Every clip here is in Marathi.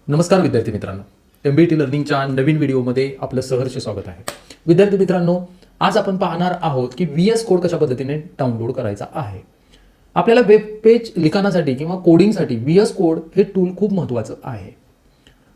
नमस्कार विद्यार्थी मित्रांनो, MBT लर्निंगच्या नवीन व्हिडिओमध्ये आपलं सहर्ष स्वागत आहे. विद्यार्थी मित्रांनो, आज आपण पाहणार आहोत की VS कोड कशा पद्धतीने डाउनलोड करायचा आहे. आपल्याला वेब पेज लिखाणासाठी किंवा कोडिंगसाठी VS कोड हे टूल खूप महत्त्वाचं आहे.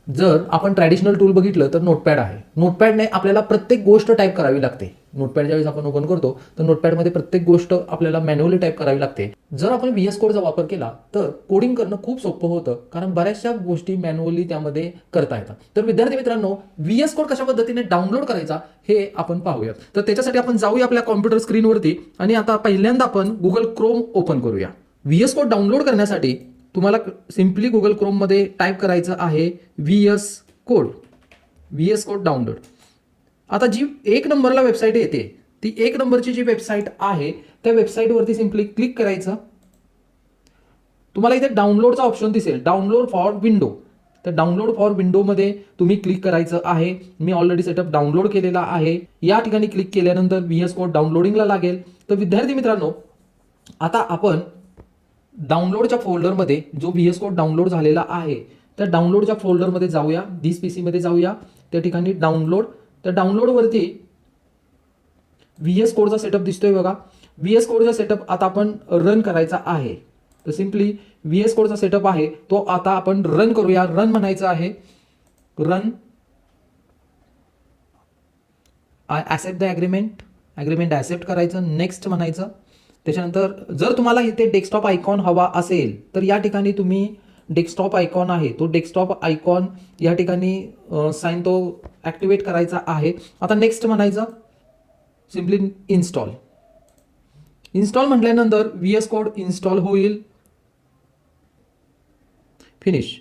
जर आपण ट्रॅडिशनल टूल बघितलं तर नोटपॅड आहे. नोटपॅडने आपल्याला प्रत्येक गोष्ट टाईप करावी लागते. नोटपॅड ज्यावेळेस आपण ओपन करतो तर नोटपॅडमध्ये प्रत्येक गोष्ट आपल्याला मॅन्युअली टाईप करावी लागते. जर आपण VS कोडचा वापर केला तर कोडिंग करणं खूप सोपं होतं, कारण बऱ्याचशा गोष्टी मॅन्युअली त्यामध्ये करता येतात. तर विद्यार्थी मित्रांनो, VS कोड कशा पद्धतीने डाउनलोड करायचा हे आपण पाहूया. तर त्याच्यासाठी आपण जाऊया आपल्या कॉम्प्युटर स्क्रीनवरती आणि आता पहिल्यांदा आपण गुगल क्रोम ओपन करूया. VS कोड डाउनलोड करण्यासाठी तुम्हाला सिम्पली गुगल क्रोममध्ये टाईप करायचं आहे VS कोड डाउनलोड. आता जी 1 नंबरला वेबसाईट येते ती 1 नंबरची जी वेबसाईट आहे त्या वेबसाईटवरती सिम्पली क्लिक करायचं. तुम्हाला इथे डाउनलोडचा ऑप्शन दिसेल, डाउनलोड फॉर विंडो. तर डाउनलोड फॉर विंडोमध्ये तुम्ही क्लिक करायचं आहे. मी ऑलरेडी सेटअप डाउनलोड केलेला आहे. या ठिकाणी क्लिक केल्यानंतर VS कोड डाउनलोडिंगला लागेल. तर विद्यार्थी मित्रांनो, आता आपण डाउनलोडच्या फोल्डरमध्ये जो VS कोड डाउनलोड झालेला आहे त्या डाउनलोडच्या फोल्डरमध्ये जाऊया. दिस PC मध्ये जाऊया. त्या ठिकाणी डाउनलोड, तर डाउनलोडवरती VS कोडचा सेटअप दिसतोय बघा. VS कोडचा सेटअप आता आपण रन करायचा आहे. तर सिम्पली VS कोडचा सेटअप आहे तो आता आपण रन करूया. रन म्हणायचं आहे. Run, I accept the agreement accept करायचं. नेक्स्ट म्हणायचं. त्याच्यानंतर जर तुम्हाला इथे डेस्कटॉप आयकॉन हवा असेल तर या ठिकाणी तुम्ही डेस्कटॉप आयकॉन आहे तो डेस्कटॉप आयकॉन या ठिकाणी साइन तो ॲक्टिवेट करायचा आहे. आता नेक्स्ट म्हणायचं. सिम्पली इन्स्टॉल म्हटल्यानंतर VS कोड इन्स्टॉल होईल. फिनिश.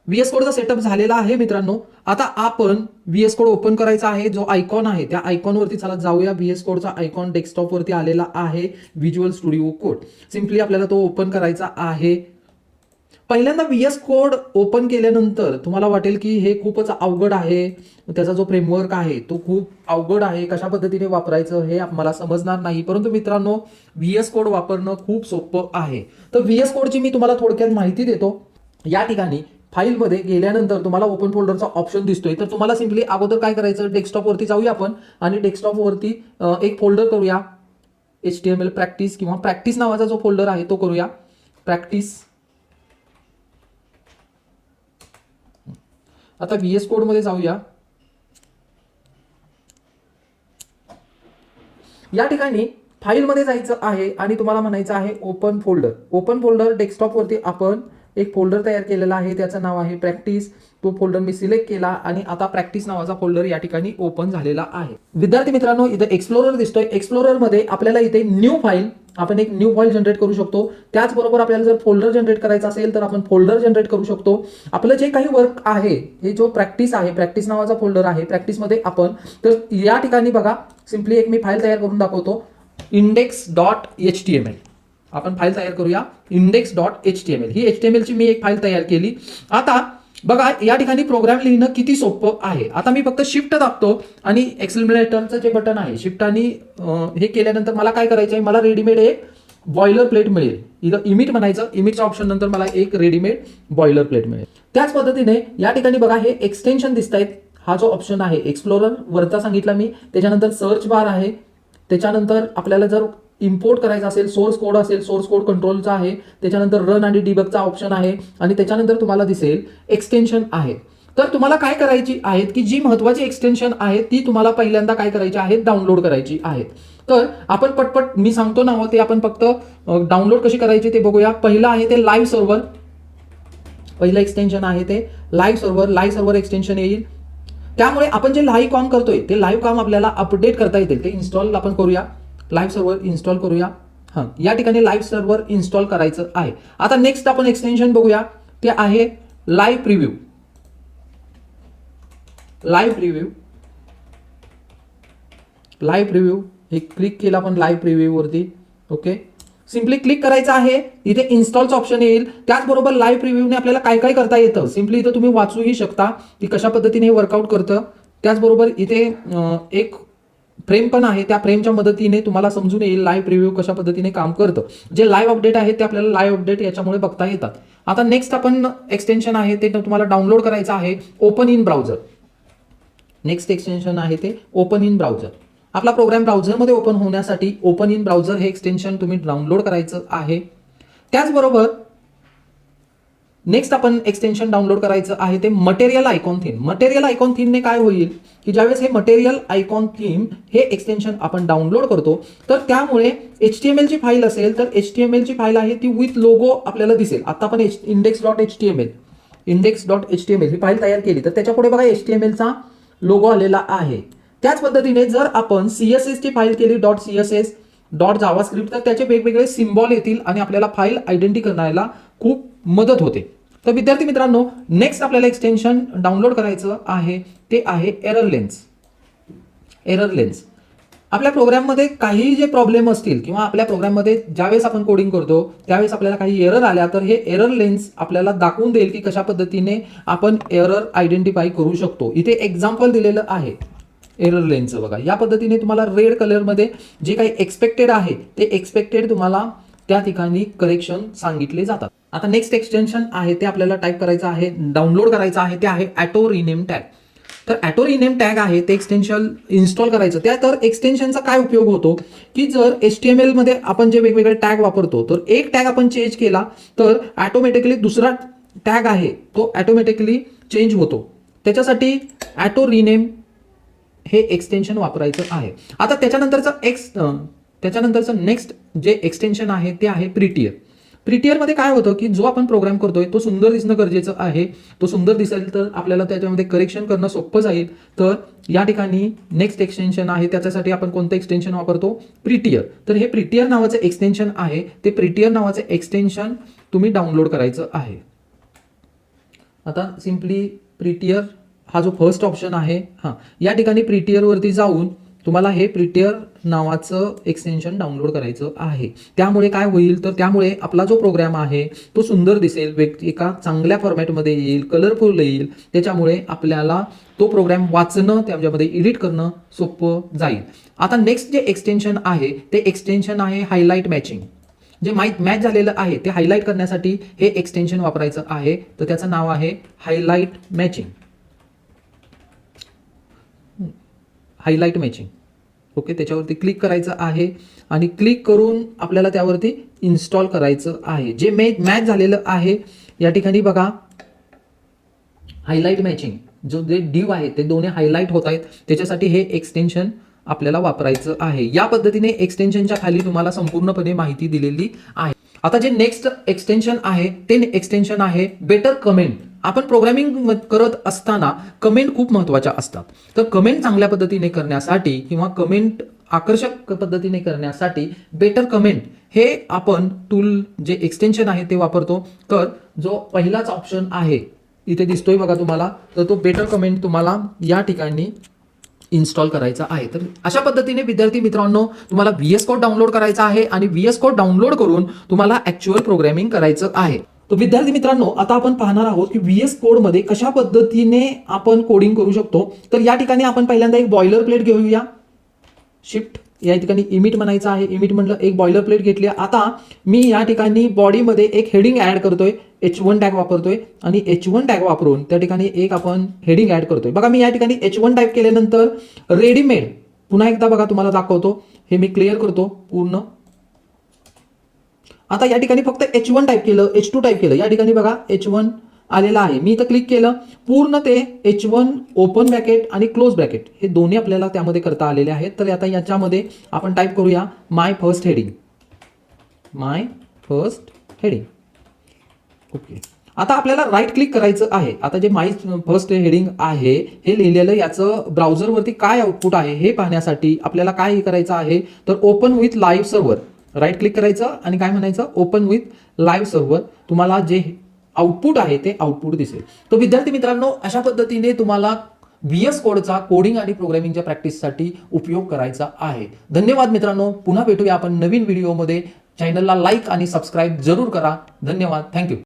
VS कोडचा सेटअप झालेला आहे मित्रांनो. आता आपण VS कोड ओपन करायचा आहे. जो आयकॉन आहे त्या आयकॉनवरती चला जाऊया. VS कोडचा आयकॉन डेस्कटॉपवरती आलेला आहे. Visual studio code. सिम्पली आपल्याला तो ओपन करायचा आहे. पहिल्यांदा VS कोड ओपन केल्यानंतर तुम्हाला वाटेल की हे खूपच अवघड आहे, त्याचा जो फ्रेमवर्क आहे तो खूप अवघड आहे, कशा पद्धतीने वापरायचं हे मला समजणार नाही. परंतु मित्रांनो, VS कोड वापरणं खूप सोपं आहे. तर VS कोडची मी तुम्हाला थोडक्यात माहिती देतो. या ठिकाणी फाईलमध्ये गेल्यानंतर तुम्हाला ओपन फोल्डरचा ऑप्शन दिसतोय. तर तुम्हाला सिम्पली अगोदर काय करायचं, डेस्कटॉपवरती जाऊया आपण आणि डेस्कटॉपवरती एक फोल्डर करूया. HTML प्रॅक्टिस किंवा प्रॅक्टिस नावाचा जो फोल्डर आहे तो करूया. प्रॅक्टिस. आता VS कोडमध्ये जाऊया. या ठिकाणी फाईलमध्ये जायचं आहे आणि तुम्हाला म्हणायचं आहे ओपन फोल्डर. डेस्कटॉपवरती आपण एक फोल्डर तयार केलेला आहे, त्याचं नाव आहे प्रॅक्टिस. तो फोल्डर मी सिलेक्ट केला आणि आता प्रॅक्टिस नावाचा फोल्डर या ठिकाणी ओपन झालेला आहे. विद्यार्थी मित्रांनो, इथे एक्सप्लोरर दिसतोय. एक्सप्लोररमध्ये आपल्याला इथे आपण एक न्यू फाईल जनरेट करू शकतो. त्याचबरोबर आपल्याला जर फोल्डर जनरेट करायचा असेल तर आपण फोल्डर जनरेट करू शकतो. आपलं जे काही वर्क आहे, हे जो प्रॅक्टिस आहे, प्रॅक्टिस नावाचा फोल्डर आहे, प्रॅक्टिसमध्ये आपण तर या ठिकाणी बघा, सिम्पली एक मी फाईल तयार करून दाखवतो. index.html आपण फाईल तयार करूया. index.html ही HTML ची मी एक फाईल तयार केली. आता बघा या ठिकाणी प्रोग्राम लिहिणं किती सोपं आहे. आता मी फक्त शिफ्ट दाबतो आणि एक्सेलरेटरचं जे बटन आहे शिफ्ट आणि हे केल्यानंतर मला काय करायचं आहे, मला रेडीमेड एक बॉयलर प्लेट मिळेल. इथं इमिट म्हणायचं. इमिटच्या ऑप्शन नंतर मला एक रेडीमेड बॉयलर प्लेट मिळेल. त्याच पद्धतीने या ठिकाणी बघा हे एक्सटेन्शन दिसत आहेत. हा जो ऑप्शन आहे एक्सप्लोरर वरचा सांगितला मी. त्याच्यानंतर सर्च बार आहे. त्याच्यानंतर आपल्याला जर इम्पोर्ट करायचा असेल, सोर्स कोड कंट्रोलचा आहे. त्याच्यानंतर रन आणि डिबगचा ऑप्शन आहे आणि त्याच्यानंतर तुम्हाला दिसेल एक्सटेन्शन आहे. तर तुम्हाला काय करायची आहेत की जी महत्वाची एक्सटेन्शन आहेत ती तुम्हाला पहिल्यांदा काय करायची आहेत, डाउनलोड करायची आहेत. तर आपण पटपट मी सांगतो ना, ते आपण फक्त डाउनलोड कशी करायची ते बघूया. पहिलं आहे ते लाईव्ह सर्व्हर. पहिलं एक्सटेन्शन आहे ते लाईव्ह सर्व्हर एक्सटेन्शन येईल. त्यामुळे आपण जे लाईव्ह काम करतोय ते लाईव्ह काम आपल्याला अपडेट करता येतील. ते इन्स्टॉल आपण करूया. लाईव्ह सर्व्हर इन्स्टॉल करूया. या ठिकाणी लाईव्ह सर्व्हर इन्स्टॉल करायचं आहे. आता नेक्स्ट आपण एक्सटेन्शन बघूया. ते आहे लाईव्ह प्रिव्ह्यू. हे क्लिक केलं आपण लाईव्ह प्रिव्ह्यू वरती. ओके, सिम्पली क्लिक करायचं आहे. इथे इन्स्टॉलचं ऑप्शन येईल. त्याचबरोबर लाईव्ह प्रिव्ह्यूने आपल्याला काय काय करता येतं सिम्पली इथं तुम्ही वाचूही शकता की कशा पद्धतीने हे वर्कआउट करतं. त्याचबरोबर इथे एक फ्रेम पण आहे, त्या फ्रेमच्या मदतीने तुम्हाला समजून येईल लाईव्ह प्रिव्ह्यू कशा पद्धतीने काम करतं. जे लाईव्ह अपडेट आहे ते आपल्याला लाईव्ह अपडेट याच्यामुळे बघता येतात. आता नेक्स्ट आपण एक्सटेन्शन आहे ते तुम्हाला डाउनलोड करायचं आहे open in browser. Next extension आहे ते ओपन इन ब्राउझर. आपला प्रोग्राम ब्राउझरमध्ये ओपन होण्यासाठी ओपन इन ब्राउझर हे एक्सटेन्शन तुम्ही डाउनलोड करायचं आहे. त्याचबरोबर नेक्स्ट आपण एक्सटेन्शन डाउनलोड करायचं आहे ते material icon theme. Material icon थीमने काय होईल की ज्यावेळेस हे मटेरियल आयकॉन थीम हे एक्सटेन्शन आपण डाउनलोड करतो तर त्यामुळे HTML ची फाईल असेल तर HTML ची फाईल आहे ती विथ लोगो आपल्याला दिसेल. आता आपण index.html ही फाईल तयार केली तर त्याच्या पुढे बघा HTML चा लोगो आलेला आहे. त्याच पद्धतीने जर आपण CSS ची फाईल केली .css .javascript तर त्याचे वेगवेगळे सिम्बॉल येतील आणि आपल्याला फाईल आयडेंटिटी करायला खूप मदत होते. तर विद्यार्थी मित्रांनो नेक्स्ट आपल्याला एक्सटेन्शन डाउनलोड करायचं आहे ते आहे एरर लेन्स. एरर लेन्स आपल्या प्रोग्राममध्ये काही जे प्रॉब्लेम असतील किंवा आपल्या प्रोग्राममध्ये ज्यावेळेस आपण कोडिंग करतो त्यावेळेस आपल्याला काही एरर आल्या तर हे एरर लेन्स आपल्याला दाखवून देईल की कशा पद्धतीने आपण एरर आयडेंटिफाय करू शकतो. इथे एक्झाम्पल दिलेलं आहे एरर लेन्सचं बघा. या पद्धतीने तुम्हाला रेड कलरमध्ये जे काही एक्सपेक्टेड आहे ते एक्सपेक्टेड तुम्हाला त्या ठिकाणी करेक्शन सांगितले जातात. आता नेक्स्ट एक्सटेन्शन आहे ते आपल्याला टाईप करायचं आहे डाउनलोड करायचं आहे ते आहे ऑटो रिनेम टॅग. तर ऑटो रिनेम टॅग आहे ते एक्सटेन्शन इन्स्टॉल करायचं. त्या तर एक्सटेन्शनचा काय उपयोग होतो की जर HTML मध्ये आपण जे वेगवेगळे टॅग वापरतो तर एक टॅग आपण चेंज केला तर ऑटोमॅटिकली दुसरा टॅग आहे तो ऑटोमॅटिकली चेंज होतो. त्याच्यासाठी ऑटो रिनेम हे एक्सटेन्शन वापरायचं आहे. आता त्याच्यानंतरचं नेक्स्ट जे एक्सटेन्शन आहे ते आहे प्रिटियर. प्रिटियरमध्ये काय होतं की जो आपण प्रोग्राम करतोय तो सुंदर दिसणं गरजेचं आहे. तो सुंदर दिसेल तर आपल्याला त्याच्यामध्ये करेक्शन करणं सोपं जाईल. तर या ठिकाणी नेक्स्ट एक्सटेन्शन आहे त्याच्यासाठी आपण कोणतं एक्सटेन्शन वापरतो प्रिटियर. तर हे प्रिटियर नावाचं एक्सटेन्शन आहे ते प्रिटियर नावाचं एक्सटेन्शन तुम्ही डाउनलोड करायचं आहे. आता सिम्पली प्रिटियर हा जो फर्स्ट ऑप्शन आहे या ठिकाणी प्रिटियरवरती जाऊन तुम्हाला हे प्रिटियर नावाचं एक्सटेन्शन डाउनलोड करायचं आहे. त्यामुळे काय होईल तर त्यामुळे आपला जो प्रोग्राम आहे तो सुंदर दिसेल, एका चांगल्या फॉर्मॅटमध्ये येईल, कलरफुल येईल. त्याच्यामुळे आपल्याला तो प्रोग्राम वाचणं त्याच्यामध्ये एडिट करणं सोपं जाईल. आता नेक्स्ट जे एक्सटेन्शन आहे ते एक्सटेन्शन आहे हायलाइट मॅचिंग. जे मॅच झालेलं आहे ते हायलाइट करण्यासाठी हे एक्सटेन्शन वापरायचं आहे. तर त्याचं नाव आहे highlight matching. Highlight matching okay. त्याच्यावरती क्लिक करायचं आहे आणि क्लिक करून आपल्याला त्यावरती इन्स्टॉल करायचं आहे. जे मॅच झालेलं आहे या ठिकाणी बघा हायलाइट मॅचिंग जो जे डिव आहे ते दोन्ही हायलाइट होत आहेत त्याच्यासाठी हे एक्सटेन्शन आपल्याला वापरायचं आहे. या पद्धतीने एक्सटेन्शनच्या खाली तुम्हाला संपूर्णपणे माहिती दिलेली आहे. आता जे नेक्स्ट एक्सटेन्शन आहे ते एक्सटेन्शन आहे बेटर कमेंट. आपण प्रोग्रामिंग करत असताना कमेंट खूप महत्त्वाच्या असतात. तर कमेंट चांगल्या पद्धतीने करण्यासाठी किंवा कमेंट आकर्षक पद्धतीने करण्यासाठी बेटर कमेंट हे आपण टूल जे एक्सटेन्शन आहे ते वापरतो. तर जो पहिलाच ऑप्शन आहे इथे दिसतोय बघा तुम्हाला, तर तो बेटर कमेंट तुम्हाला या ठिकाणी इन्स्टॉल करायचा आहे. तर अशा पद्धतीने विद्यार्थी मित्रांनो तुम्हाला VS कोड डाउनलोड करायचा आहे आणि VS कोड डाउनलोड करून तुम्हाला ऍक्च्युअल प्रोग्रामिंग करायचं आहे. तर विद्यार्थी मित्रांनो आता आपण पाहणार आहोत की VS कोड मध्ये कशा पद्धतीने आपण कोडिंग करू शकतो. तर या ठिकाणी आपण पहिल्यांदा एक बॉयलर प्लेट घेऊया. शिफ्ट या ठिकाणी इमिट म्हणायचं आहे. इमिट म्हटलं एक बॉयलर प्लेट घेतली. आता मी या ठिकाणी बॉडीमध्ये एक हेडिंग ऍड करतोय. H1 टॅग वापरतोय आणि H1 टॅग वापरून त्या ठिकाणी एक आपण हेडिंग ऍड करतोय. बघा मी या ठिकाणी H1 टाईप केल्यानंतर रेडीमेड पुन्हा एकदा बघा तुम्हाला दाखवतो. हे मी क्लिअर करतो पूर्ण. आता या ठिकाणी फक्त H1 टाईप केलं, H2 टाईप केलं. या ठिकाणी बघा H1 आलेला आहे. मी इथं क्लिक केलं पूर्ण ते H1 ओपन ब्रॅकेट आणि क्लोज ब्रॅकेट हे दोन्ही आपल्याला त्यामध्ये करता आलेले आहेत. तर आता याच्यामध्ये आपण टाईप करूया माय फर्स्ट हेडिंग. माय फर्स्ट हेडिंग ओके. आता आपल्याला राईट क्लिक करायचं आहे. आता जे माय फर्स्ट हेडिंग आहे हे लिहिलेलं याचं ब्राउझरवरती काय आउटपुट आहे हे पाहण्यासाठी आपल्याला काय करायचं आहे तर open with live server right click करायचं आणि काय म्हणायचं ओपन विथ लाईव्ह सर्व्हर. तुम्हाला जे आउटपुट आहे ते आउटपुट दिसेल. तर विद्यार्थी मित्रांनो अशा पद्धतीने तुम्हाला VS कोडचा कोडिंग आणि प्रोग्रामिंगच्या प्रॅक्टिससाठी उपयोग करायचा आहे. धन्यवाद मित्रांनो. पुन्हा भेटूया आपण नवीन व्हिडिओमध्ये. चॅनलला लाईक आणि सबस्क्राईब जरूर करा. धन्यवाद. थँक्यू.